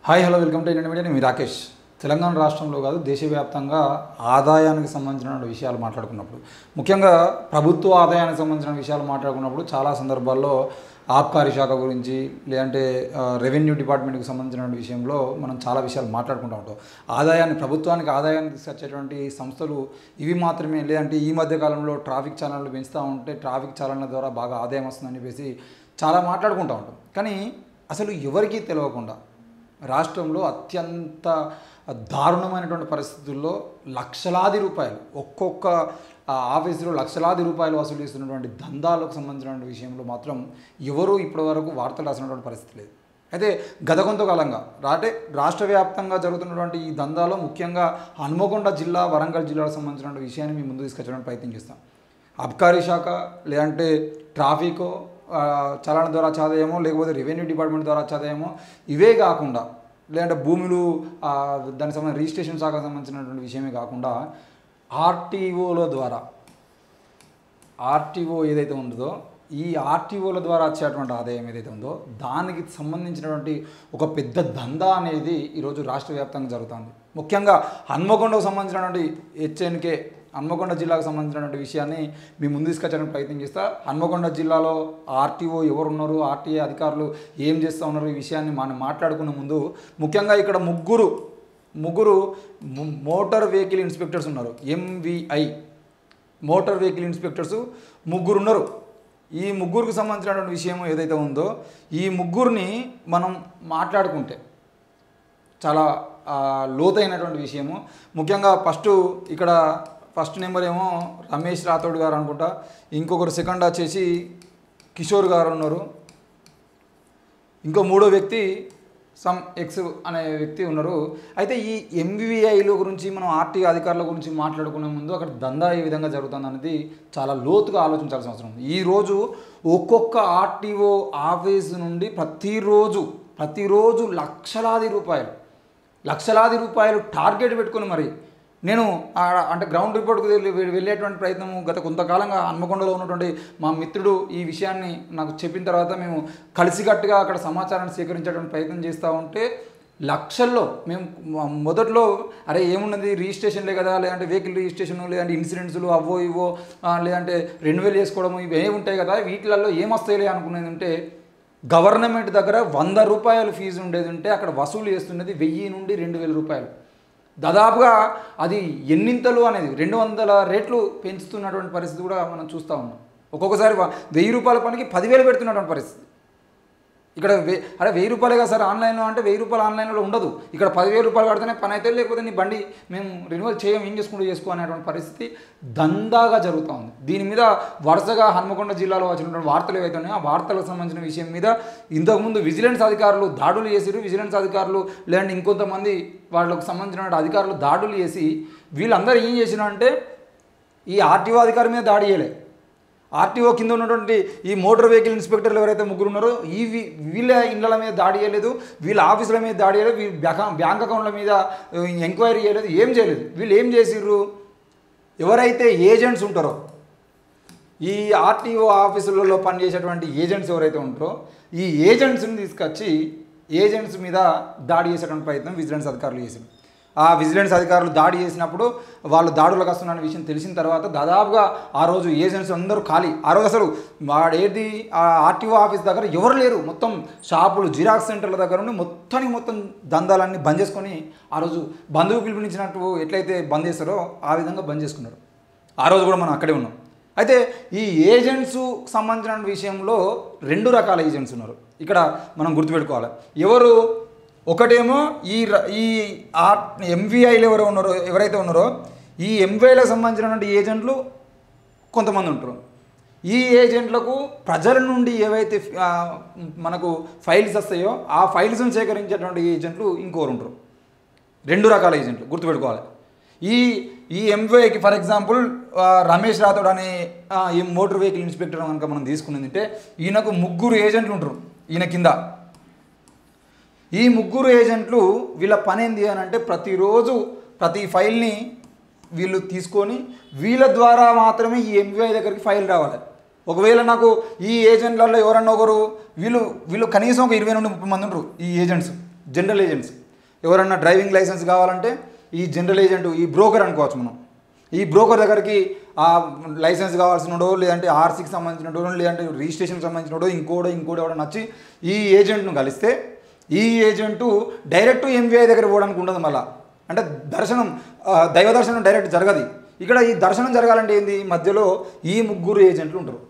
Hi hello welcome to Indian media. నేను మీ రాకేష్. తెలంగాణ రాష్ట్రంలో కాదు దేశవ్యాప్తంగా ఆదాయానికి సంబంధించిన విషయాలు మాట్లాడుకున్నప్పుడు, ముఖ్యంగా ప్రభుత్వ ఆదాయానికి సంబంధించిన విషయాలు మాట్లాడుకున్నప్పుడు చాలా సందర్భాల్లో ఆబ్కారీ శాఖ గురించి లేదంటే రెవెన్యూ డిపార్ట్మెంట్కి సంబంధించిన విషయంలో మనం చాలా విషయాలు మాట్లాడుకుంటూ ఉంటాం. ప్రభుత్వానికి ఆదాయాన్ని తీసుకొచ్చేటువంటి సంస్థలు ఇవి మాత్రమే, లేదంటే ఈ మధ్య కాలంలో ట్రాఫిక్ చాలనలు పెంచుతూ ఉంటే ట్రాఫిక్ చాలనల ద్వారా బాగా ఆదాయం వస్తుందని చెప్పేసి చాలా మాట్లాడుకుంటూ ఉంటాం. కానీ అసలు ఎవరికీ తెలియకుండా రాష్ట్రంలో అత్యంత దారుణమైనటువంటి పరిస్థితుల్లో లక్షలాది రూపాయలు ఒక్కొక్క ఆఫీసులో లక్షలాది రూపాయలు వసూలు చేస్తున్నటువంటి దందాలకు సంబంధించినటువంటి విషయంలో మాత్రం ఎవరూ ఇప్పటివరకు వార్తలు రాసినటువంటి పరిస్థితి లేదు. అయితే గత కొంతకాలంగా రాష్ట్ర వ్యాప్తంగా జరుగుతున్నటువంటి ఈ దందాలో ముఖ్యంగా హన్మకొండ జిల్లా, వరంగల్ జిల్లాకు సంబంధించినటువంటి విషయాన్ని మీ ముందు తీసుకొచ్చడానికి ప్రయత్నం చేస్తాం. అబ్కారీ శాఖ లేదంటే ట్రాఫికో చలన ద్వారా ఆదాయమో లేకపోతే రెవెన్యూ డిపార్ట్మెంట్ ద్వారా ఆదాయమో ఇవే కాకుండా, లేదంటే భూములు దానికి సంబంధించిన రిజిస్ట్రేషన్ శాఖకు సంబంధించినటువంటి విషయమే కాకుండా ఆర్టీఓ ఏదైతే ఉందో ఈ ఆర్టీఓల ద్వారా వచ్చేటువంటి ఆదాయం ఏదైతే ఉందో దానికి సంబంధించినటువంటి ఒక పెద్ద దందా అనేది ఈరోజు రాష్ట్ర వ్యాప్తంగా జరుగుతుంది. ముఖ్యంగా హన్మకొండకు సంబంధించినటువంటి హెచ్ఎన్కే హన్మకొండ జిల్లాకు సంబంధించినటువంటి విషయాన్ని మీ ముందు తీసుకొచ్చడానికి ప్రయత్నం చేస్తా. హన్మకొండ జిల్లాలో ఆర్టీఓ ఎవరున్నారు, ఆర్టీఏ అధికారులు ఏం చేస్తూ ఉన్నారు, ఈ విషయాన్ని మనం మాట్లాడుకునే ముందు ముఖ్యంగా ఇక్కడ ముగ్గురు మోటార్ వెహికల్ ఇన్స్పెక్టర్స్ ఉన్నారు. MVI మోటార్ వెహికల్ ఇన్స్పెక్టర్స్ ముగ్గురు ఉన్నారు. ఈ ముగ్గురికి సంబంధించినటువంటి విషయం ఏదైతే ఉందో ఈ ముగ్గురిని మనం మాట్లాడుకుంటే చాలా లోతైనటువంటి విషయము. ముఖ్యంగా ఫస్ట్ నెంబర్ ఏమో రమేష్ రాథోడ్ గారు అనుకుంటా, ఇంకొకరు సెకండ్ వచ్చేసి కిషోర్ గారు ఉన్నారు, ఇంకో మూడో వ్యక్తి ఎక్స్ అనే వ్యక్తి ఉన్నారు. అయితే ఈ MVIల గురించి మనం ఆర్టీఓ అధికారుల గురించి మాట్లాడుకునే ముందు అక్కడ దందా ఏ విధంగా జరుగుతుంది అనేది చాలా లోతుగా ఆలోచించాల్సిన అవసరం ఉంది. ఈరోజు ఒక్కొక్క ఆర్టీఓ ఆఫీసు నుండి ప్రతిరోజు లక్షలాది రూపాయలు టార్గెట్ పెట్టుకొని మరి నేను అంటే గ్రౌండ్ రిపోర్ట్కు వెళ్ళేటువంటి ప్రయత్నం గత కొంతకాలంగా హన్మకొండలో ఉన్నటువంటి మా మిత్రుడు ఈ విషయాన్ని నాకు చెప్పిన తర్వాత మేము కలిసికట్టుగా అక్కడ సమాచారాన్ని సేకరించేటువంటి ప్రయత్నం చేస్తూ ఉంటే లక్షల్లో మేము మొదట్లో అరే ఏమున్నది రిజిస్ట్రేషన్లే కదా, లేదంటే వెహికల్ రిజిస్ట్రేషన్, లేదంటే ఇన్సూరెన్సులు అవో ఇవో, లేదంటే రెన్యువల్ చేసుకోవడము ఇవే ఉంటాయి కదా, వీటిలలో ఏమొస్తాయిలే అనుకునేది ఉంటే గవర్నమెంట్ దగ్గర 100 రూపాయలు ఫీజు ఉండేది ఉంటే అక్కడ వసూలు చేస్తున్నది 1000 నుండి 2000 రూపాయలు. దాదాపుగా అది ఎన్నింతలు అనేది 200 రేట్లు పెంచుతున్నటువంటి పరిస్థితి కూడా మనం చూస్తూ ఉన్నాం. ఒక్కొక్కసారి 1000 రూపాయల పనికి 10,000 పెడుతున్నటువంటి పరిస్థితి. ఇక్కడ 1000 రూపాయలుగా సార్ ఆన్లైన్లో అంటే 1000 రూపాయలు ఆన్లైన్లో ఉండదు. ఇక్కడ 10,000 రూపాయలు కడితేనే పని అయితే, లేకపోతే నీ బండి మేము రెన్యువల్ ఏం చేసుకో అనేటువంటి పరిస్థితి దందాగా జరుగుతూ ఉంది. దీని మీద వరుసగా హన్మకొండ జిల్లాలో వచ్చినటువంటి వార్తలు ఏవైతే ఉన్నాయో ఆ వార్తలకు సంబంధించిన విషయం మీద ఇంతకుముందు విజిలెన్స్ అధికారులు దాడులు చేసిరు. విజిలెన్స్ అధికారులు లేదంటే ఇంకొంతమంది వాళ్ళకు సంబంధించిన అధికారులు దాడులు చేసి వీళ్ళందరూ ఏం చేసినారంటే ఈ ఆర్టీఓ అధికారి మీద దాడి చేయలే, ఆర్టీఓ కింద ఉన్నటువంటి ఈ మోటార్ వెహికల్ ఇన్స్పెక్టర్లు ఎవరైతే ముగ్గురు ఉన్నారో వీళ్ళ ఇళ్ళ మీద దాడి చేయలేదు, వీళ్ళ ఆఫీసుల మీద దాడి చేయలేదు, వీళ్ళ బ్యాంక్ అకౌంట్ల మీద ఎంక్వైరీ చేయలేదు, ఏం చేయలేదు. వీళ్ళు ఏం చేసిర్రు, ఎవరైతే ఏజెంట్స్ ఉంటారో ఈ ఆర్టీఓ ఆఫీసులలో పనిచేసేటువంటి ఏజెంట్స్ ఎవరైతే ఉంటారో ఈ ఏజెంట్స్ని తీసుకొచ్చి ఏజెంట్స్ మీద దాడి చేసేటువంటి ప్రయత్నం విజిలెన్స్ అధికారులు చేశారు. ఆ విజిలెన్స్ అధికారులు దాడి చేసినప్పుడు వాళ్ళు దాడులకు వస్తున్న విషయం తెలిసిన తర్వాత దాదాపుగా ఆ రోజు ఏజెంట్స్ అందరూ ఖాళీ. ఆ రోజు అసలు ఆర్టీఓ ఆఫీస్ దగ్గర ఎవరు లేరు. మొత్తం షాపులు, జిరాక్స్ సెంటర్ల దగ్గర నుండి మొత్తం దందాలన్నీ బంద్ చేసుకొని ఆ రోజు బంధువు పిలుపునిచ్చినట్టు ఎట్లయితే బంద్ చేస్తారో ఆ విధంగా బంద్ చేసుకున్నారు. ఆ రోజు కూడా మనం అక్కడే ఉన్నాం. అయితే ఈ ఏజెంట్స్ సంబంధించిన విషయంలో 2 రకాల ఏజెంట్స్ ఉన్నారు. ఇక్కడ మనం గుర్తుపెట్టుకోవాలి. ఒకటేమో ఈ MVIలు ఎవరైతే ఉన్నారో ఈ MVIలకు సంబంధించినటువంటి ఏజెంట్లు కొంతమంది ఉంటారు. ఈ ఏజెంట్లకు ప్రజల నుండి ఏవైతే మనకు ఫైల్స్ వస్తాయో ఆ ఫైల్స్ను సేకరించేటువంటి ఏజెంట్లు ఇంకోరు ఉంటారు. 2 రకాల ఏజెంట్లు గుర్తుపెట్టుకోవాలి. ఈ MVIకి ఫర్ ఎగ్జాంపుల్ రమేష్ రాథోడ్ అనే ఈ మోటార్ వెహికల్ ఇన్స్పెక్టర్ కనుక మనం తీసుకున్నదంటే ఈయనకు 3 ఏజెంట్లు ఉంటారు. ఈయన కింద ఈ 3 ఏజెంట్లు వీళ్ళ పని ఏంది అని అంటే ప్రతిరోజు ప్రతి ఫైల్ని వీళ్ళు తీసుకొని వీళ్ళ ద్వారా మాత్రమే ఈ MVI దగ్గరికి ఫైల్ రావాలి. ఒకవేళ నాకు ఈ ఏజెంట్లలో ఎవరన్నా ఒకరు వీళ్ళు కనీసం ఒక 20 నుండి 30 మంది ఉంటారు ఈ ఏజెంట్స్. General agents. ఎవరన్నా డ్రైవింగ్ లైసెన్స్ కావాలంటే ఈ జనరల్ ఏజెంట్, ఈ బ్రోకర్ అనుకోవచ్చు మనం. ఈ బ్రోకర్ దగ్గరికి ఆ లైసెన్స్ కావాల్సినడో, లేదంటే ఆర్సీకి సంబంధించినడో, లేదంటే రిజిస్ట్రేషన్కి సంబంధించినడో, ఇంకోటి ఎవడో నచ్చి ఈ ఏజెంట్ను కలిస్తే ఈ ఏజెంటు డైరెక్ట్ ఎంవీఐ దగ్గర పోవడానికి ఉండదు. మళ్ళీ అంటే దర్శనం, దైవ దర్శనం డైరెక్ట్ జరగదు. ఇక్కడ ఈ దర్శనం జరగాలంటే ఏంది, మధ్యలో ఈ ముగ్గురు ఏజెంట్లు ఉంటారు.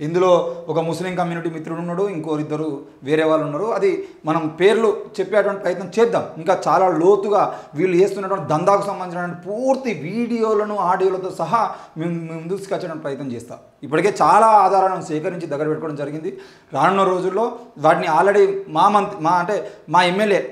ఇందులో ఒక ముస్లిం కమ్యూనిటీ మిత్రుడు ఉన్నాడు, ఇంకోరిద్దరు వేరే వాళ్ళు ఉన్నారు. అది మనం పేర్లు చెప్పేటువంటి ప్రయత్నం చేద్దాం. ఇంకా చాలా లోతుగా వీళ్ళు చేస్తున్నటువంటి దందాకు సంబంధించినటువంటి పూర్తి వీడియోలను, ఆడియోలతో సహా మేము ముందుకు వచ్చేటువంటి ప్రయత్నం చేస్తాం. ఇప్పటికే చాలా ఆధారాలను సేకరించి దగ్గర పెట్టుకోవడం జరిగింది. రానున్న రోజుల్లో వాటిని ఆల్రెడీ మా ఎమ్మెల్యే,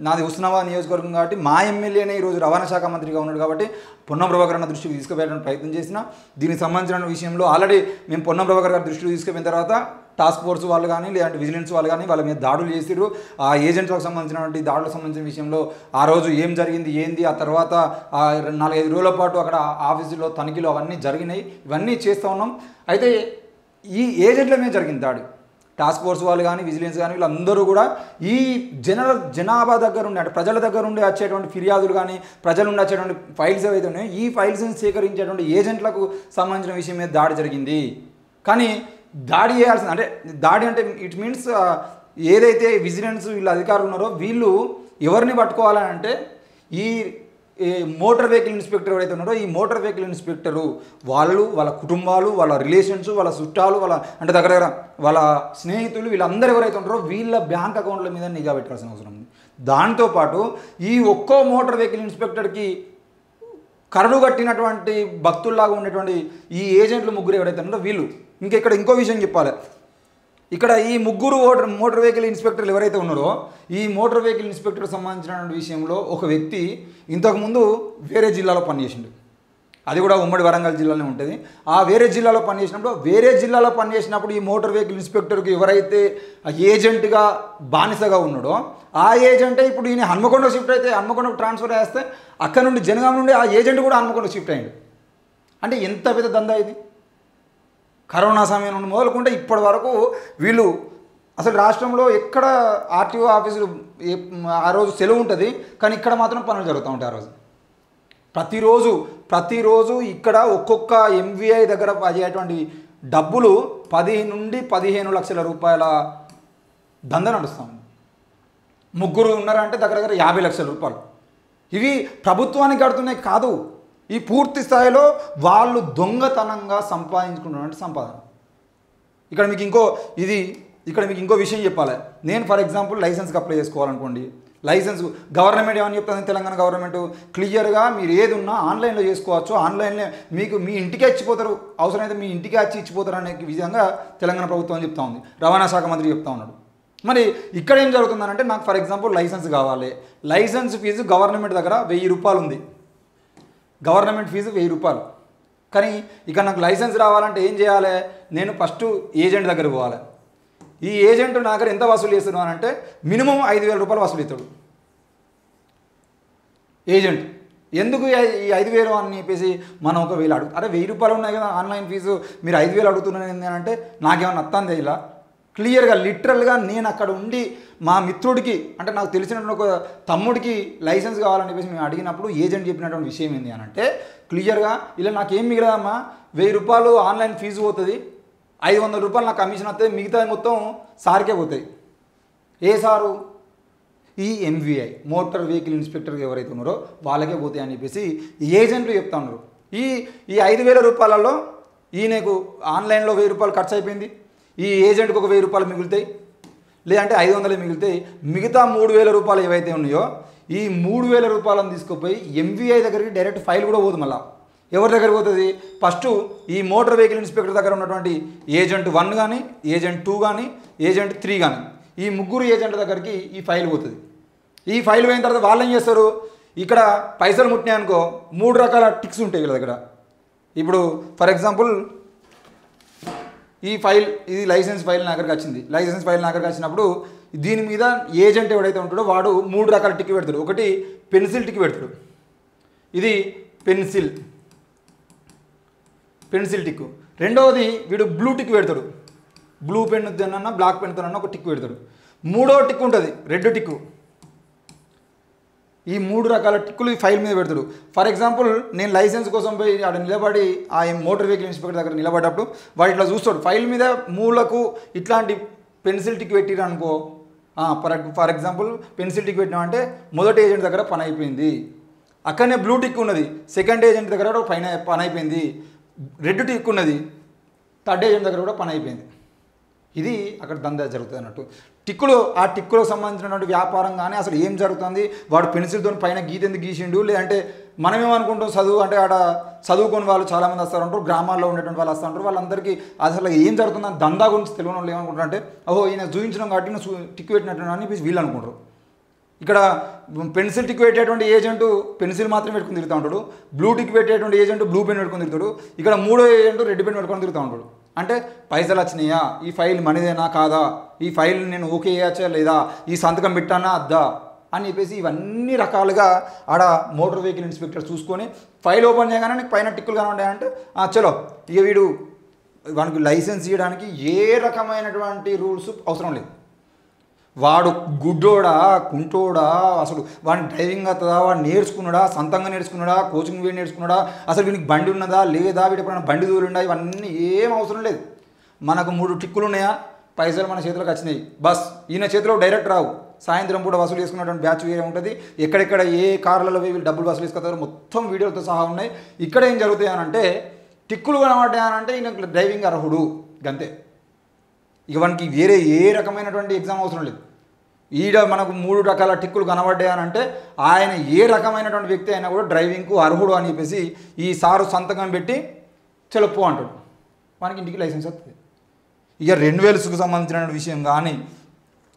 నాది హుస్నాబాద్ నియోజకవర్గం కాబట్టి మా ఎమ్మెల్యేనే ఈరోజు రవాణా శాఖ మంత్రిగా ఉన్నాడు కాబట్టి పొన్నం ప్రభాకర్ అన్న దృష్టికి తీసుకుపోయడానికి ప్రయత్నం చేసిన. దీనికి సంబంధించిన విషయంలో ఆల్రెడీ మేము పొన్నం ప్రభాకర్ గారి దృష్టికి తీసుకుపోయిన తర్వాత టాస్క్ ఫోర్స్ వాళ్ళు కానీ, లేదంటే విజిలెన్స్ వాళ్ళు కానీ వాళ్ళ మీద దాడులు చేసిర్రు. ఆ ఏజెంట్లకు సంబంధించినటువంటి దాడులకు సంబంధించిన విషయంలో ఆ రోజు ఏం జరిగింది ఏంది, ఆ తర్వాత 4-5 రోజుల పాటు అక్కడ ఆఫీసులో తనిఖీలు అవన్నీ జరిగినాయి. ఇవన్నీ చేస్తూ ఉన్నాం. అయితే ఈ ఏజెంట్ల మీద జరిగింది దాడి. టాస్క్ ఫోర్స్ వాళ్ళు కానీ, విజిలెన్స్ కానీ, వీళ్ళందరూ కూడా ఈ జనాభా దగ్గర ఉండే, అంటే ప్రజల దగ్గర ఉండి వచ్చేటువంటి ఫిర్యాదులు కానీ, ప్రజల నుండి వచ్చేటువంటి ఫైల్స్ ఏవైతే ఉన్నాయో ఈ ఫైల్స్ని సేకరించేటువంటి ఏజెంట్లకు సంబంధించిన విషయం మీద దాడి జరిగింది. కానీ దాడి చేయాల్సింది, అంటే దాడి అంటే ఇట్ మీన్స్ ఏదైతే విజిలెన్స్ వీళ్ళ అధికారులు ఉన్నారో వీళ్ళు ఎవరిని పట్టుకోవాలని అంటే ఈ మోటార్ వెహికల్ ఇన్స్పెక్టర్ ఎవరైతే ఉన్నారో ఈ మోటార్ వెహికల్ ఇన్స్పెక్టరు వాళ్ళు, వాళ్ళ కుటుంబాలు, వాళ్ళ రిలేషన్స్, వాళ్ళ చుట్టాలు, అంటే దగ్గర వాళ్ళ స్నేహితులు, వీళ్ళందరూ ఎవరైతే ఉంటారో వీళ్ళ బ్యాంక్ అకౌంట్ల మీద నిఘా పెట్టాల్సిన అవసరం ఉంది. దాంతోపాటు ఈ ఒక్కో మోటార్ వెహికల్ ఇన్స్పెక్టర్కి కరడు కట్టినటువంటి భక్తుల్లాగా ఉండేటువంటి ఈ ఏజెంట్లు ముగ్గురు ఎవరైతే ఉన్నారో వీళ్ళు. ఇక్కడ ఇంకో విషయం చెప్పాలి. ఇక్కడ ఈ ముగ్గురు మోటార్ వెహికల్ ఇన్స్పెక్టర్లు ఎవరైతే ఉన్నారో ఈ మోటార్ వెహికల్ ఇన్స్పెక్టర్ సంబంధించిన విషయంలో ఒక వ్యక్తి ఇంతకుముందు వేరే జిల్లాలో పనిచేసిండు. అది కూడా ఉమ్మడి వరంగల్ జిల్లాలో ఉంటుంది. ఆ వేరే జిల్లాలో పనిచేసినప్పుడు ఈ మోటార్ వెహికల్ ఇన్స్పెక్టర్కి ఎవరైతే ఏజెంట్గా బానిసగా ఉన్నాడో ఆ ఏజెంటే ఇప్పుడు ఈయన హన్మకొండ షిఫ్ట్ అయితే హన్మకొండకు ట్రాన్స్ఫర్ చేస్తే అక్కడ నుండి జనగాం నుండి ఆ ఏజెంట్ కూడా హన్మకొండ షిఫ్ట్ అయ్యాడు. అంటే ఎంత పెద్ద దందా ఇది. కరోనా సమయం నుండి మొదలుకుంటే ఇప్పటి వరకు వీళ్ళు అసలు రాష్ట్రంలో ఎక్కడ ఆర్టీఓ ఆఫీసులు ఆ రోజు సెలవు ఉంటుంది, కానీ ఇక్కడ మాత్రం పనులు జరుగుతూ ఉంటాయి. ఆ రోజు ప్రతిరోజు ఇక్కడ ఒక్కొక్క ఎంవీఐ దగ్గర అయ్యేటువంటి డబ్బులు 10 నుండి 15 లక్షల రూపాయల దంద నడుస్తూ ఉంది. ముగ్గురు ఉన్నారంటే దగ్గర 50 లక్షల రూపాయలు. ఇవి ప్రభుత్వానికి కడుతున్నాయి కాదు, ఈ పూర్తి స్థాయిలో వాళ్ళు దొంగతనంగా సంపాదించుకున్నటువంటి సంపాదన. ఇక్కడ మీకు ఇంకో విషయం చెప్పాలి. నేను ఫర్ ఎగ్జాంపుల్ లైసెన్స్కి అప్లై చేసుకోవాలనుకోండి. లైసెన్స్ గవర్నమెంట్ ఏమని చెప్తుంది, తెలంగాణ గవర్నమెంట్ క్లియర్గా మీరు ఏది ఉన్నా ఆన్లైన్లో చేసుకోవచ్చు, ఆన్లైన్లో మీకు మీ ఇంటికే ఇచ్చిపోతారు, అవసరమైతే మీ ఇంటికే ఇచ్చిపోతారు అనే విధంగా తెలంగాణ ప్రభుత్వం చెప్తా ఉంది, రవాణా శాఖ మంత్రి చెప్తా ఉన్నాడు. మరి ఇక్కడ ఏం జరుగుతుందంటే నాకు ఫర్ ఎగ్జాంపుల్ లైసెన్స్ కావాలి. లైసెన్స్ ఫీజు గవర్నమెంట్ దగ్గర 1000 రూపాయలు ఉంది. గవర్నమెంట్ ఫీజు 1000 రూపాయలు. కానీ ఇక్కడ నాకు లైసెన్స్ రావాలంటే ఏం చేయాలి, నేను ఫస్ట్ ఏజెంట్ దగ్గరికి పోవాలి. ఈ ఏజెంట్ నా దగ్గర ఎంత వసూలు చేస్తున్నాను అంటే మినిమం 5000 రూపాయలు వసూలు అవుతాడు ఏజెంట్. ఎందుకు ఈ 5000 అని చెప్పేసి మనం ఒక 1000 అడుగు, అరే 1000 రూపాయలు ఉన్నాయి కదా ఆన్లైన్ ఫీజు, మీరు 5000 అడుగుతున్నాను ఏంటంటే నాకేమన్నా అత్తంది ఇలా క్లియర్గా లిటరల్గా నేను అక్కడ ఉండి మా మిత్రుడికి, అంటే నాకు తెలిసినటువంటి ఒక తమ్ముడికి లైసెన్స్ కావాలని చెప్పేసి మేము అడిగినప్పుడు ఏజెంట్ చెప్పినటువంటి విషయం ఏంటి అని అంటే క్లియర్గా ఇలా నాకేం మిగలదమ్మా, 1000 రూపాయలు ఆన్లైన్ ఫీజు పోతుంది, 500 రూపాయలు నాకు కమిషన్ వస్తుంది, మిగతా మొత్తం సార్కే పోతాయి. ఏ సారు, ఈ ఎంవీఐ మోటార్ వెహికల్ ఇన్స్పెక్టర్ ఎవరైతే ఉన్నారో వాళ్ళకే పోతాయి అని చెప్పేసి ఏజెంట్లు చెప్తా ఉన్నారు. ఈ 5000 రూపాయలలో ఈయనకు ఆన్లైన్లో 1000 రూపాయలు ఖర్చు అయిపోయింది, ఈ ఏజెంట్కి ఒక 1000 రూపాయలు మిగులుతాయి, లేదంటే 500 మిగులుతాయి. మిగతా 3000 రూపాయలు ఏవైతే ఉన్నాయో ఈ 3000 రూపాయలను తీసుకుపోయి ఎంవీఐ దగ్గరికి డైరెక్ట్ ఫైల్ కూడా పోదు. మళ్ళీ ఎవరి దగ్గర పోతుంది, ఫస్ట్ ఈ మోటార్ వెహికల్ ఇన్స్పెక్టర్ దగ్గర ఉన్నటువంటి ఏజెంట్ 1 కానీ, ఏజెంట్ 2 కానీ, ఏజెంట్ 3 కానీ, ఈ ముగ్గురు ఏజెంట్ల దగ్గరికి ఈ ఫైల్ పోతుంది. ఈ ఫైల్ పోయిన తర్వాత వాళ్ళు ఏం చేస్తారు, ఇక్కడ పైసలు ముట్టినాయనుకో 3 రకాల టిక్స్ ఉంటాయి వీళ్ళ దగ్గర. ఇప్పుడు ఫర్ ఎగ్జాంపుల్ ఈ ఫైల్, ఇది లైసెన్స్ ఫైల్ నా దగ్గరికి వచ్చింది. లైసెన్స్ ఫైల్ నా దగ్గరికి వచ్చినప్పుడు దీని మీద ఏజెంట్ ఎవడైతే ఉంటాడో వాడు 3 రకాల టిక్ పెడతాడు. ఒకటి పెన్సిల్ టిక్ పెడతాడు, ఇది పెన్సిల్ టిక్. రెండవది వీడు బ్లూ టిక్ పెడతాడు, బ్లూ పెన్నుతోనన్నా బ్లాక్ పెన్తోనన్నా ఒక టిక్ పెడతాడు. మూడో టిక్ ఉంటుంది రెడ్ టిక్. ఈ 3 రకాల టిక్కులు ఈ ఫైల్ మీద పెడతాడు. ఫర్ ఎగ్జాంపుల్ నేను లైసెన్స్ కోసం పోయి అక్కడ నిలబడి ఆ మోటార్ వెహికల్ ఇన్స్పెక్టర్ దగ్గర నిలబడ్డప్పుడు వాడు ఇట్లా చూస్తాడు ఫైల్ మీద మూలకు ఇట్లాంటి పెన్సిల్ టిక్ పెట్టిరు అనుకో. ఫర్ ఎగ్జాంపుల్ పెన్సిల్ టిక్ పెట్టినామంటే మొదటి ఏజెంట్ దగ్గర పని అయిపోయింది. అక్కడనే బ్లూ టిక్ ఉన్నది, సెకండ్ ఏజెంట్ దగ్గర కూడా పని అయిపోయింది. రెడ్ టిక్ ఉన్నది, థర్డ్ ఏజెంట్ దగ్గర కూడా పని అయిపోయింది. ఇది అక్కడ దందా జరుగుతుంది అన్నట్టు. ఆ టిక్కులకు సంబంధించినటువంటి వ్యాపారం కానీ అసలు ఏం జరుగుతుంది, వాడు పెన్సిల్తో పైన గీత ఎందుకు గీసిండు, లేదంటే మనమేమనుకుంటాం చదువు అంటే ఆడ చదువుకొని వాళ్ళు చాలామంది వస్తారు అంటారు, గ్రామాల్లో ఉండేటువంటి వాళ్ళు వస్తూ ఉంటారు. వాళ్ళందరికీ అసలు ఏం జరుగుతుందని దందా గురించి తెలియని వాళ్ళు ఏమనుకుంటారు అంటే ఓహో ఈయన చూపించడం కాబట్టి టిక్కు పెట్టినట్టు అని వీళ్ళు అనుకుంటారు. ఇక్కడ పెన్సిల్ టిక్ పెట్టేటువంటి ఏజెంట్ పెన్సిల్ మాత్రం పెట్టుకుని తిరుగుతూ ఉంటాడు, బ్లూ టిక్ పెట్టేటువంటి ఏజెంట్ బ్లూ పెన్ పెట్టుకుని తిరుగుతాడు, ఇక్కడ మూడో ఏజెంట్ రెడ్ పెన్ పెట్టుకొని తిరుగుతూ ఉంటాడు. అంటే పైసలు వచ్చినాయా, ఈ ఫైల్ మనదేనా కాదా, ఈ ఫైల్ నేను ఓకే చేయచ్చా లేదా, ఈ సంతకం పెట్టానా అద్దా అని చెప్పేసి ఇవన్నీ రకాలుగా ఆడ మోటార్ వెహికల్ ఇన్స్పెక్టర్ చూసుకొని ఫైల్ ఓపెన్ చేయగానే నీకు పైన టిక్కులు కనబడ్డాయంటే చలో ఇక వీడు వానికి లైసెన్స్ ఇవ్వడానికి ఏ రకమైనటువంటి రూల్స్ అవసరం లేదు. వాడు గుడ్డోడా కుంటోడా, అసలు వాడిని డ్రైవింగ్ అవుతుందా, వాడు నేర్చుకున్నాడా, సొంతంగా నేర్చుకున్నాడా, కోచింగ్ పోయి నేర్చుకున్నాడా, అసలు వీనికి బండి ఉన్నదా లేదా, వీటి ఎప్పుడైనా బండి దూరుండా, ఇవన్నీ ఏం అవసరం లేదు. మనకు 3 టిక్కులు ఉన్నాయా, పైసలు మన చేతిలోకి వచ్చినాయి, బస్ ఈయన చేతిలో డైరెక్ట్ రావు. సాయంత్రం పూట వసూలు చేసుకున్నటువంటి బ్యాచ్ వేరే ఉంటుంది, ఎక్కడెక్కడ ఏ కార్లలో వీళ్ళు డబ్బులు వసూలు చేసుకుంటారో మొత్తం వీడియోలతో సహా ఉన్నాయి. ఇక్కడ ఏం జరుగుతాయి అనంటే టిక్కులు కనబడ్డాయనంటే ఈయన డ్రైవింగ్ అర్హుడు గంతే. ఇక మనకి వేరే ఏ రకమైనటువంటి ఎగ్జామ్ అవసరం లేదు. ఈడ మనకు 3 రకాల టిక్కులు కనబడ్డాయనంటే ఆయన ఏ రకమైనటువంటి వ్యక్తి అయినా కూడా డ్రైవింగ్కు అర్హుడు అని చెప్పేసి ఈ సారు సంతకం పెట్టి చెలపో అంటాడు, మనకి ఇంటికి లైసెన్స్ వస్తుంది. ఇక రెన్యువల్స్కి సంబంధించిన విషయం కానీ,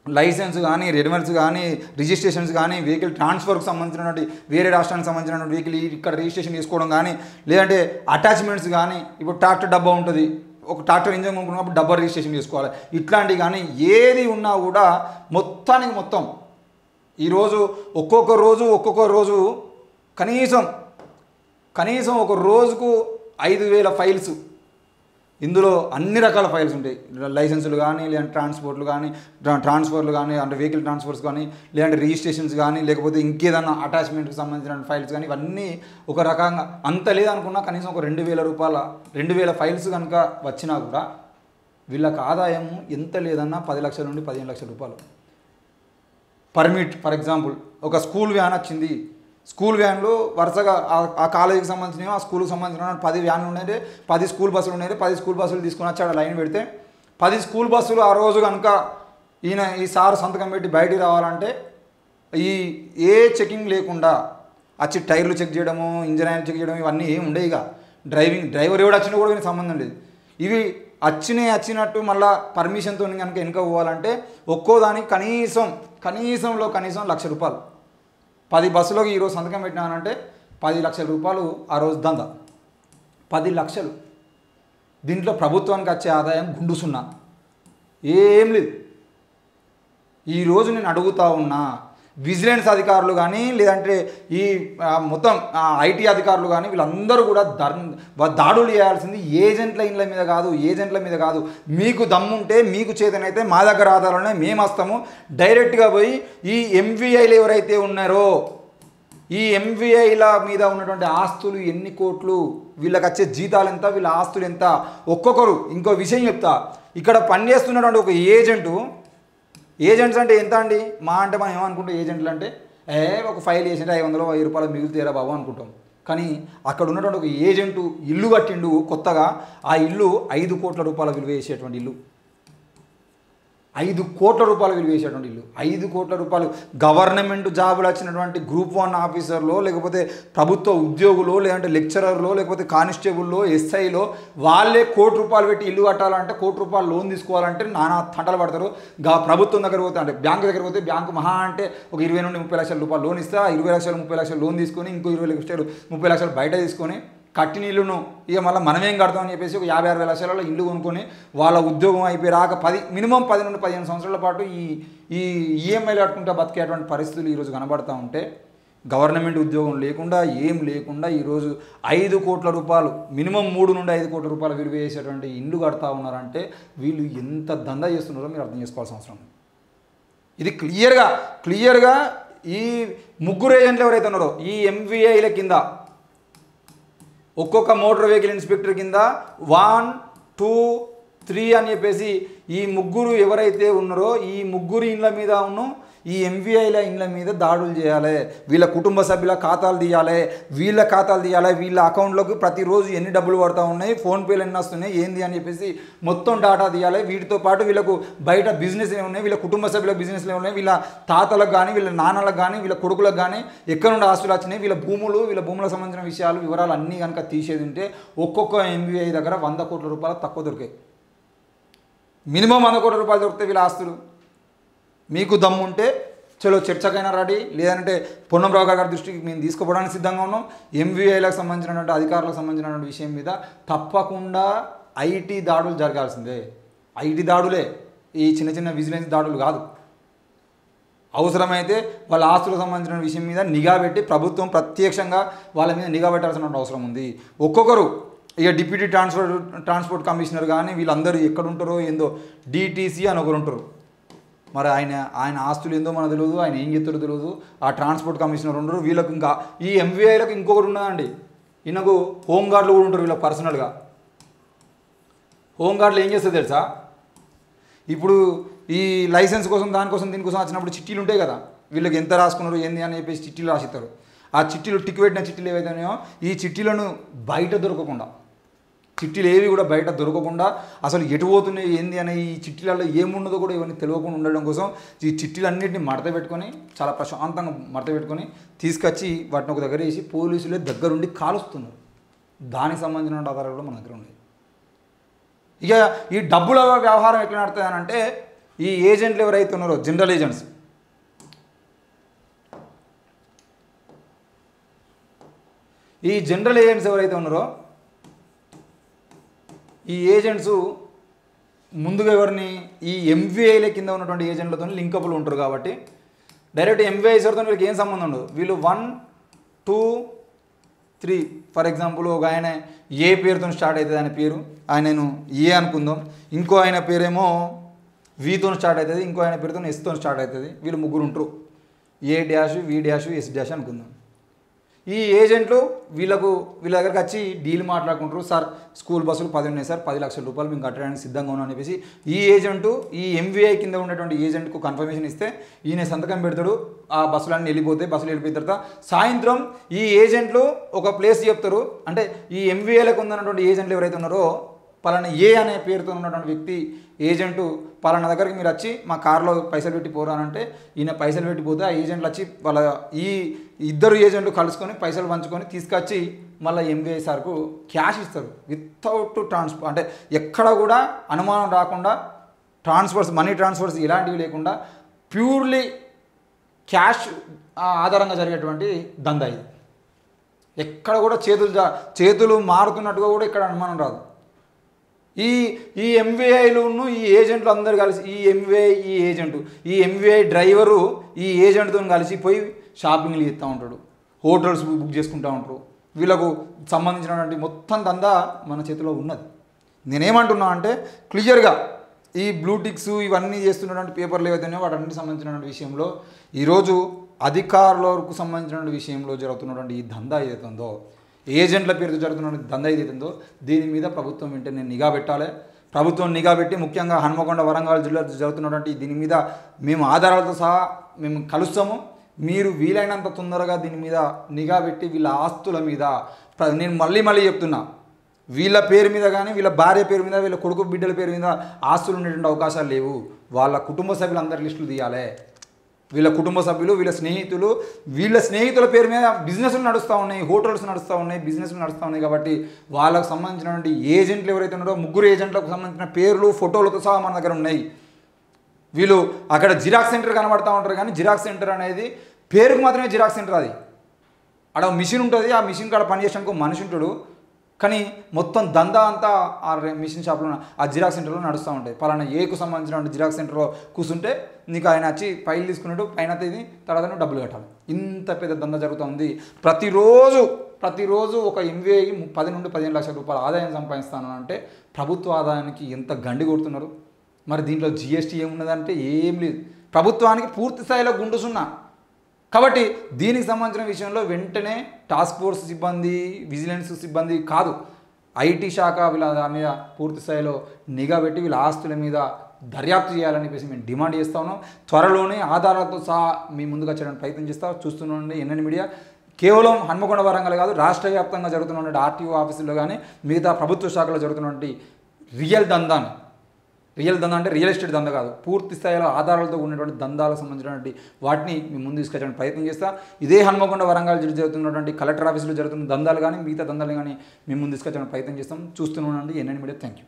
లైసెన్స్ కానీ, రెన్యువల్స్ కానీ, రిజిస్ట్రేషన్స్ కానీ, వెహికల్ ట్రాన్స్ఫర్కి సంబంధించినటువంటి వేరే రాష్ట్రానికి సంబంధించినటువంటి వెహికల్ ఇక్కడ రిజిస్ట్రేషన్ చేసుకోవడం కానీ, లేదంటే అటాచ్మెంట్స్ కానీ, ఇప్పుడు ట్రాక్టర్ డబ్బా ఉంటుంది, ఒక ట్రాక్టర్ ఇంజన్ కొనుక్కున్నప్పుడు డబ్బా రిజిస్ట్రేషన్ చేసుకోవాలి, ఇట్లాంటివి కానీ ఏది ఉన్నా కూడా మొత్తానికి మొత్తం ఈరోజు ఒక్కొక్క రోజు కనీసం ఒక రోజుకు 5,000 ఫైల్స్, ఇందులో అన్ని రకాల ఫైల్స్ ఉంటాయి. లైసెన్సులు కానీ, లేదంటే ట్రాన్స్ఫర్లు కానీ, అంటే వెహికల్ ట్రాన్స్ఫర్స్ కానీ, లేదంటే రిజిస్ట్రేషన్స్ కానీ, లేకపోతే ఇంకేదన్నా అటాచ్మెంట్కి సంబంధించిన ఫైల్స్ కానీ, ఇవన్నీ ఒక రకంగా అంత లేదనుకున్నా కనీసం ఒక 2,000 ఫైల్స్ కనుక వచ్చినా కూడా వీళ్ళకి ఆదాయం ఎంత లేదన్నా 10 లక్షల నుండి 15 లక్షల రూపాయలు. పర్మిట్ ఫర్ ఎగ్జాంపుల్ ఒక స్కూల్ వ్యాన్ వచ్చింది, స్కూల్ వ్యాన్లు వరుసగా ఆ కాలేజీకి సంబంధించినవి, ఆ స్కూల్కి సంబంధించిన 10 వ్యాన్లు ఉన్నాయి, 10 స్కూల్ బస్సులు ఉన్నాయి, 10 స్కూల్ బస్సులు తీసుకుని వచ్చి ఆడ లైన్ పెడితే 10 స్కూల్ బస్సులు ఆ రోజు కనుక ఈ సార్ సంతకం పెట్టి బయటికి రావాలంటే ఏ చెకింగ్ లేకుండా వచ్చి టైర్లు చెక్ చేయడము, ఇంజన్ ఆయిల్ చెక్ చేయడం ఇవన్నీ ఏమి ఉండేవి. ఇక డ్రైవర్ ఎవడు వచ్చినా కూడా వీనికి సంబంధం లేదు. ఇవి వచ్చినట్టు మళ్ళీ పర్మిషన్తో కనుక వెనుక పోవాలంటే ఒక్కో దానికి కనీసం 1,00,000 రూపాయలు. 10 బస్సులోకి ఈరోజు సంతకం పెట్టినానంటే 10 లక్షల రూపాయలు ఆ రోజు దందా. 10 లక్షలు. దీంట్లో ప్రభుత్వానికి వచ్చే ఆదాయం గుండు సున్నా, ఏం లేదు. ఈరోజు నేను అడుగుతా ఉన్నా విజిలెన్స్ అధికారులు కానీ, లేదంటే ఈ మొత్తం ఐటీ అధికారులు కానీ, వీళ్ళందరూ కూడా దాడులు చేయాల్సింది ఏజెంట్ల మీద కాదు. మీకు దమ్ముంటే, మీకు చేతనైతే మా దగ్గర ఆధారాలనే మేము వస్తాము. డైరెక్ట్గా పోయి ఈ ఎంవీఐలు ఎవరైతే ఉన్నారో, ఈ ఎంవీఐల మీద ఉన్నటువంటి ఆస్తులు ఎన్ని కోట్లు, వీళ్ళకి వచ్చే జీతాలు ఎంత, వీళ్ళ ఆస్తులు ఎంత, ఒక్కొక్కరు. ఇంకో విషయం చెప్తా, ఇక్కడ పనిచేస్తున్నటువంటి ఒక ఏజెంట్స్ అంటే ఎంత అండి, మా అంటే మనం ఏమనుకుంటాం ఏజెంట్లు అంటే ఒక ఫైల్ చేసింటే 500-1000 రూపాయలు మిగులుతారా బాబు అనుకుంటాం. కానీ అక్కడ ఉన్నటువంటి ఒక ఏజెంటు ఇల్లు కట్టిండు కొత్తగా, ఆ ఇల్లు 5 కోట్ల రూపాయల విలువ చేసేటువంటి ఇల్లు, 5 కోట్ల రూపాయలు విలువ చేసేటువంటి ఇల్లు. 5 కోట్ల రూపాయలు గవర్నమెంట్ జాబులు వచ్చినటువంటి గ్రూప్ 1 ఆఫీసర్లో, లేకపోతే ప్రభుత్వ ఉద్యోగులో, లేదంటే లెక్చరర్లో, లేకపోతే కానిస్టేబుల్లో, ఎస్ఐలో వాళ్ళే 1 కోటి రూపాయలు పెట్టి ఇల్లు కట్టాలంటే, 1 కోటి రూపాయలు లోన్ తీసుకోవాలంటే నానా తంటలు పడతారు. ప్రభుత్వం దగ్గర పోతే, అంటే బ్యాంకు దగ్గర పోతే బ్యాంకు మహా అంటే ఒక 20 నుండి 30 లక్షల రూపాయలు లోన్ ఇస్తే, 20 లక్షలు 30 లక్షలు లోన్ తీసుకొని ఇంకో 20 లక్షలు 30 లక్షలు బయట తీసుకొని కట్టిన ఇల్లును ఇక మళ్ళీ మనమేం కడతామని చెప్పేసి ఒక 50-60 లక్షలలో ఇల్లు కొనుక్కొని వాళ్ళ ఉద్యోగం అయిపోయి రాక మినిమం 10 నుండి 15 సంవత్సరాల పాటు ఈ ఈఎంఐలు కట్టుకుంటూ బతికేటువంటి పరిస్థితులు ఈరోజు కనబడుతూ ఉంటే, గవర్నమెంట్ ఉద్యోగం లేకుండా ఏం లేకుండా ఈరోజు 5 కోట్ల రూపాయలు మినిమం 3 నుండి 5 కోట్ల రూపాయలు విలువ చేసేటువంటి ఇల్లు కడతా ఉన్నారంటే వీళ్ళు ఎంత దందా చేస్తున్నారో మీరు అర్థం చేసుకోవాల్సిన అవసరం. ఇది క్లియర్గా ఈ ముగ్గురు ఏజెంట్లు ఎవరైతే ఉన్నారో ఈ ఎంవీఐల కింద ఒక్కొక్క మోటార్ వెహికల్ ఇన్స్పెక్టర్ కింద 1, 2, 3 అని చెప్పేసి ఈ ముగ్గురు ఎవరైతే ఉన్నారో ఈ ముగ్గురు ఇండ్ల మీద ఈ ఎంవీఐల ఇండ్ల మీద దాడులు చేయాలి. వీళ్ళ కుటుంబ సభ్యుల ఖాతాలు తీయాలి, వీళ్ళ ఖాతాలు తీయాలి, వీళ్ళ అకౌంట్లోకి ప్రతిరోజు ఎన్ని డబ్బులు పడుతూ ఉన్నాయి, ఫోన్పేలు ఎన్ని వస్తున్నాయి, ఏంది అని చెప్పేసి మొత్తం డాటా తీయాలి. వీటితో పాటు వీళ్ళకు బయట బిజినెస్లు ఏమున్నాయి, వీళ్ళ కుటుంబ సభ్యుల బిజినెస్లు ఏమున్నాయి, వీళ్ళ తాతలకు కానీ వీళ్ళ నాన్నలకు కానీ వీళ్ళ కొడుకులకు కానీ ఎక్కడ నుండి ఆస్తులు వచ్చినాయి, వీళ్ళ భూములకు సంబంధించిన విషయాలు వివరాలు అన్నీ కనుక తీసేది ఉంటే ఒక్కొక్క ఎంవీఐ దగ్గర 100 కోట్ల రూపాయలు తక్కువ దొరికాయి. మినిమం 100 కోట్ల రూపాయలు దొరికితే వీళ్ళ ఆస్తులు. మీకు దమ్ముంటే చలో చర్చకైనా రెడీ, లేదంటే పొన్నంరావు గారి దృష్టికి మేము తీసుకుపోవడానికి సిద్ధంగా ఉన్నాం. ఎంవీఐలకు సంబంధించినటువంటి అధికారులకు సంబంధించినటువంటి విషయం మీద తప్పకుండా ఐటీ దాడులు జరగాల్సిందే. ఐటీ దాడులే, ఈ చిన్న చిన్న విజిలెన్స్ దాడులు కాదు. అవసరమైతే వాళ్ళ ఆస్తులకు సంబంధించిన విషయం మీద నిఘా పెట్టి ప్రభుత్వం ప్రత్యక్షంగా వాళ్ళ మీద నిఘా పెట్టాల్సిన అవసరం ఉంది. ఒక్కొక్కరు ఇక డిప్యూటీ ట్రాన్స్పోర్ట్ కమిషనర్ కానీ వీళ్ళందరూ ఎక్కడ ఉంటారో ఏందో డిటీసీ అని ఒకరు ఉంటారు. మరి ఆయన ఆస్తులు ఏందో మనకు తెలియదు, ఆయన ఏం చేస్తారో తెలియదు. ఆ ట్రాన్స్పోర్ట్ కమిషనర్ ఉండరు. వీళ్ళకు ఇంకా ఈ ఎంవీఐలకు ఇంకొకటి ఉన్నదండి, ఈయనకు హోంగార్డులు కూడా ఉంటారు. వీళ్ళకి పర్సనల్గా హోంగార్డులు ఏం చేస్తారు తెలుసా, ఇప్పుడు ఈ లైసెన్స్ కోసం దానికోసం దీనికోసం వచ్చినప్పుడు చిట్టీలు ఉంటాయి కదా, వీళ్ళకి ఎంత రాసుకున్నారు ఏంది అని చెప్పేసి చిట్టీలు రాసిస్తారు. ఆ చిట్టీలు టిక్ పెట్టిన చిట్టీలు ఏవైతే ఉన్నాయో ఈ చిట్టీలను బయట దొరకకుండా, చిట్టీలు ఏవి కూడా బయట దొరకకుండా అసలు ఎటు పోతున్నాయి ఏంది అనే ఈ చిట్టీలలో ఏమున్నదో కూడా ఇవన్నీ తెలియకుండా ఉండడం కోసం ఈ చిట్టీలన్నింటినీ మడత పెట్టుకొని చాలా ప్రశాంతంగా మడత పెట్టుకొని తీసుకొచ్చి వాటిని ఒక దగ్గర వేసి పోలీసులే దగ్గరుండి కాలుస్తున్నారు. దానికి సంబంధించిన ఆధారాలు కూడా మన దగ్గర ఉన్నాయి. ఇక ఈ డబ్బుల వ్యవహారం ఎట్లా నడుతుంది అని అంటే ఈ ఏజెంట్లు ఎవరైతే ఉన్నారో జనరల్ ఏజెంట్స్, ఈ జనరల్ ఏజెంట్స్ ఎవరైతే ఉన్నారో ఈ ఏజెంట్స్ ముందుగా ఎవరిని ఈ ఎంవీఐల కింద ఉన్నటువంటి ఏజెంట్లతో లింకప్లు ఉంటారు. కాబట్టి డైరెక్ట్ ఎంవీఐస్ ఎవరితో వీళ్ళకి ఏం సంబంధం ఉండదు. వీళ్ళు 1, 2, 3 ఫర్ ఎగ్జాంపుల్ ఒక ఆయన ఏ పేరుతో స్టార్ట్ అవుతుంది ఆయన పేరు, ఆయనను ఏ అనుకుందాం, ఇంకో ఆయన పేరేమో వీతో స్టార్ట్ అవుతుంది, ఇంకో ఆయన పేరుతో ఎస్తో స్టార్ట్ అవుతుంది. వీళ్ళు ముగ్గురు ఉంటారు, A-, V-, S- అనుకుందాం. ఈ ఏజెంట్లు వీళ్ళ దగ్గరికి వచ్చి డీల్ మాట్లాడుకుంటారు. సార్ స్కూల్ బస్సులు 10 ఉన్నాయి సార్, 10 లక్షల రూపాయలు మేము కట్టడానికి సిద్ధంగా ఉన్నాం అని చెప్పేసి ఈ ఏజెంటు ఈ ఎంవీఐ కింద ఉన్నటువంటి ఏజెంట్కు కన్ఫర్మేషన్ ఇస్తే ఈయన సంతకం పెడతాడు. ఆ బస్సులన్నీ వెళ్ళిపోతాయి. బస్సులు వెళ్ళిపోయిన తర్వాత సాయంత్రం ఈ ఏజెంట్లు ఒక ప్లేస్ చెప్తారు. అంటే ఈ ఎంవీఐలకు ఉన్నటువంటి ఏజెంట్లు ఎవరైతే ఉన్నారో పలానా ఏ అనే పేరుతో ఉన్నటువంటి వ్యక్తి ఏజెంటు పలానా దగ్గరికి మీరు వచ్చి మా కారులో పైసలు పెట్టి పోరానంటే ఈయన పైసలు పెట్టిపోతే ఆ ఏజెంట్లు వచ్చి వాళ్ళ ఈ ఇద్దరు ఏజెంట్లు కలుసుకొని పైసలు పంచుకొని తీసుకొచ్చి మళ్ళీ ఎంవీఐ సార్కు క్యాష్ ఇస్తారు. వితౌట్ అంటే ఎక్కడ కూడా అనుమానం రాకుండా మనీ ట్రాన్స్ఫర్స్ ఇలాంటివి లేకుండా ప్యూర్లీ క్యాష్ ఆధారంగా జరిగేటువంటి దందా ఇది. ఎక్కడ కూడా చేతులు మారుతున్నట్టుగా కూడా ఇక్కడ అనుమానం రాదు. ఈ ఎంవీఐలును ఈ ఏజెంట్లు అందరు కలిసి ఈ ఏజెంటు ఈ ఎంవీఐ డ్రైవరు ఈ ఏజెంట్తో కలిసి పోయి షాపింగ్లు చేస్తూ ఉంటాడు, హోటల్స్ బుక్ చేసుకుంటూ ఉంటారు. వీళ్ళకు సంబంధించినటువంటి మొత్తం దందా మన చేతిలో ఉన్నది. నేనేమంటున్నా అంటే క్లియర్గా ఈ బ్లూటిక్స్ ఇవన్నీ చేస్తున్నటువంటి పేపర్లు ఏవైతే వాటన్నిటికి సంబంధించినటువంటి విషయంలో ఈరోజు అధికారులకు సంబంధించినటువంటి విషయంలో జరుగుతున్నటువంటి ఈ దందా ఏదైతే ఉందో, ఏజెంట్ల పేరుతో జరుగుతున్న దందా ఏదైతుందో దీని మీద ప్రభుత్వం వెంటనే నిఘా పెట్టాలి. ప్రభుత్వం నిఘా పెట్టి ముఖ్యంగా హన్మకొండ వరంగల్ జిల్లాలో జరుగుతున్నటువంటి దీని మీద మేము ఆధారాలతో సహా మేము కలుస్తాము. మీరు వీలైనంత తొందరగా దీని మీద నిఘా పెట్టి వీళ్ళ ఆస్తుల మీద, నేను మళ్ళీ చెప్తున్నా, వీళ్ళ పేరు మీద కానీ వీళ్ళ భార్య పేరు మీద వీళ్ళ కొడుకు బిడ్డల పేరు మీద ఆస్తులు ఉండేటువంటి అవకాశాలు లేవు. వాళ్ళ కుటుంబ సభ్యులందరి లిస్టులు తీయాలి. వీళ్ళ కుటుంబ సభ్యులు వీళ్ళ స్నేహితుల పేరు మీద బిజినెస్లు నడుస్తూ ఉన్నాయి, హోటల్స్ నడుస్తూ ఉన్నాయి, బిజినెస్లు నడుస్తూ ఉన్నాయి. కాబట్టి వాళ్ళకు సంబంధించినటువంటి ఏజెంట్లు ఎవరైతే ఉన్నారో ముగ్గురు ఏజెంట్లకు సంబంధించిన పేర్లు ఫోటోలతో సహా మన దగ్గర ఉన్నాయి. వీళ్ళు అక్కడ జిరాక్స్ సెంటర్ కనబడతా ఉంటారు కానీ జిరాక్స్ సెంటర్ అనేది పేరుకు మాత్రమే జిరాక్స్ సెంటర్. అది అక్కడ మిషన్ ఉంటుంది, ఆ మిషన్ కాడ పనిచేయడానికి ఒక మనిషి ఉంటాడు. కానీ మొత్తం దందా అంతా ఆ మిషన్ షాప్లో ఆ జిరాక్స్ సెంటర్లో నడుస్తూ ఉంటాయి. పలానా ఏకు సంబంధించిన జిరాక్స్ సెంటర్లో కూర్చుంటే నీకు ఆయన వచ్చి ఫైల్ తీసుకున్నట్టు పైన ఇది తర్వాత నువ్వు డబ్బులు కట్టాలి. ఇంత పెద్ద దందా జరుగుతూ ఉంది. ప్రతిరోజు ఒక ఎంవీఐ 10 నుండి 15 లక్షల రూపాయల ఆదాయం సంపాదిస్తాను అంటే ప్రభుత్వ ఆదాయానికి ఎంత గండి కొడుతున్నారు. మరి దీంట్లో జిఎస్టీ ఏమున్నదంటే ఏం లేదు. ప్రభుత్వానికి పూర్తి స్థాయిలో గుండు సున్నా. కాబట్టి దీనికి సంబంధించిన విషయంలో వెంటనే టాస్క్ ఫోర్స్ సిబ్బంది, విజిలెన్స్ సిబ్బంది కాదు, ఐటీ శాఖ వీళ్ళ దాని మీద పూర్తి స్థాయిలో నిఘా పెట్టి వీళ్ళ ఆస్తుల మీద దర్యాప్తు చేయాలని చెప్పేసి మేము డిమాండ్ చేస్తా ఉన్నాం. త్వరలోనే ఆధారాలతో సహా మీ ముందుకు వచ్చేయడానికి ప్రయత్నం చేస్తాం. చూస్తుండండి ఎన్ఎన్ మీడియా. కేవలం హన్మకొండ వరంగల్ కాదు, రాష్ట్ర వ్యాప్తంగా జరుగుతున్నటువంటి ఆర్టీఓ ఆఫీసుల్లో కానీ మిగతా ప్రభుత్వ శాఖలో జరుగుతున్నటువంటి రియల్ దందా అంటే రియల్ ఎస్టేట్ దందా కాదు, పూర్తి స్థాయిలో ఆధారాలతో ఉన్నటువంటి దందాలకు సంబంధించినటువంటి వాటిని మేము ముందు తీసుకొచ్చడానికి ప్రయత్నం చేస్తాం. ఇదే హన్మకొండ వరంగల్ జరుగుతున్నటువంటి కలెక్టర్ ఆఫీసులో జరుగుతున్న దందాలు కానీ మిగతా దందాలు కానీ మేము ముందు తీసుకొచ్చడానికి ప్రయత్నం చేస్తాం. చూస్తూనే ఉండండి ఎన్ఎన్ మీడియా. Thank you.